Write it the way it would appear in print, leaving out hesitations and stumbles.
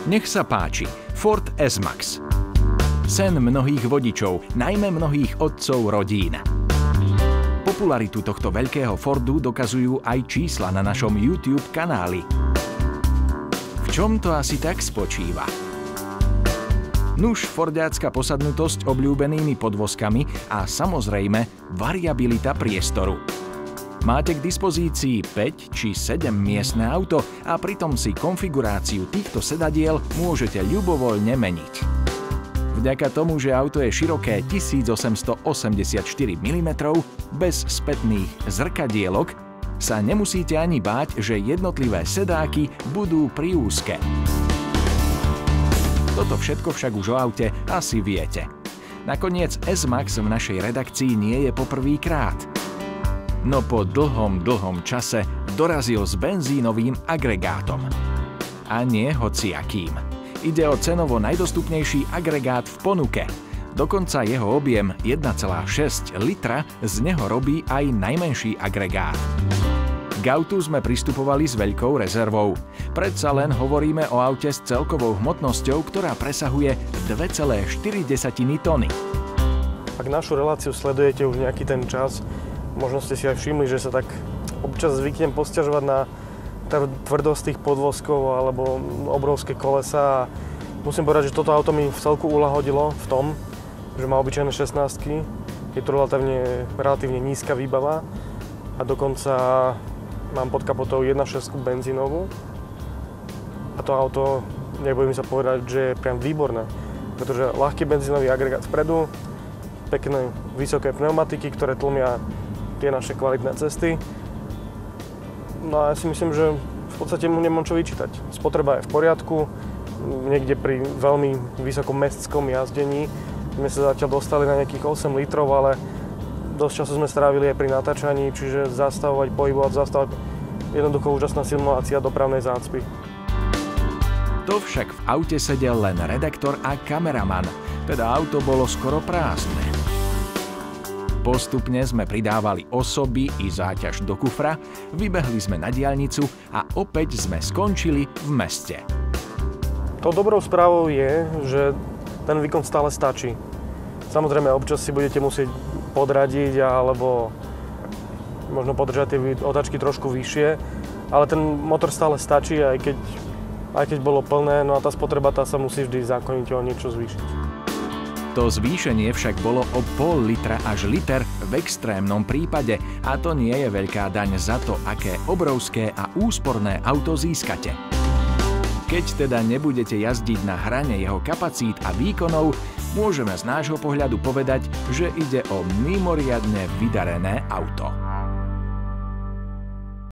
Nech sa páči, Ford S-Max. Sen mnohých vodičov, najmä mnohých otcov rodín. Popularitu tohto veľkého Fordu dokazujú aj čísla na našom YouTube kanáli. V čom to asi tak spočíva? Nuž, fordiácka posadnutosť obľúbenými podvozkami a samozrejme variabilita priestoru. Máte k dispozícii 5 či 7 miestne auto a pritom si konfiguráciu týchto sedadiel môžete ľubovoľne meniť. Vďaka tomu, že auto je široké 1884 mm bez spätných zrkadielok, sa nemusíte ani báť, že jednotlivé sedáky budú priúzke. Toto všetko však už o aute asi viete. Nakoniec S-Max v našej redakcii nie je poprvýkrát. No po dlhom čase dorazil s benzínovým agregátom. A nie hociakým. Ide o cenovo najdostupnejší agregát v ponuke. Dokonca jeho objem 1,6 litra z neho robí aj najmenší agregát. K autu sme pristupovali s veľkou rezervou. Predsa len hovoríme o aute s celkovou hmotnosťou, ktorá presahuje 2,4 tony. Ak našu reláciu sledujete už nejaký ten čas, možno ste si aj všimli, že sa tak občas zvyknem posťažovať na tvrdosť tých podvozkov alebo obrovské kolesa. Musím povedať, že toto auto mi v celku uľahodilo v tom, že má obyčajné 16-ky, je to relatívne nízka výbava a dokonca mám pod kapotou 1.6 benzínovú. A to auto, nebojím sa povedať, že je priam výborné, pretože ľahký benzínový agregát vpredu, pekné vysoké pneumatiky, ktoré tlmia tie naše kvalitné cesty. No a ja si myslím, že v podstate mu nemám čo vyčítať. Spotreba je v poriadku, niekde pri veľmi vysokom mestskom jazdení sme sa zatiaľ dostali na nejakých 8 litrov, ale dosť času sme strávili aj pri natáčaní, čiže zastavovať, pohybovať, zastavovať. Jednoducho úžasná simulácia dopravnej zácpy. To však v aute sedel len redaktor a kameraman, teda auto bolo skoro prázdne. Postupne sme pridávali osoby i záťaž do kufra, vybehli sme na diaľnicu a opäť sme skončili v meste. To dobrou správou je, že ten výkon stále stačí. Samozrejme, občas si budete musieť podradiť alebo možno podržať tie otáčky trošku vyššie, ale ten motor stále stačí, aj keď bolo plné, no a tá spotreba sa musí vždy zákonite o niečo zvýšiť. To zvýšenie však bolo o pol litra až liter v extrémnom prípade a to nie je veľká daň za to, aké obrovské a úsporné auto získate. Keď teda nebudete jazdiť na hrane jeho kapacít a výkonov, môžeme z nášho pohľadu povedať, že ide o mimoriadne vydarené auto.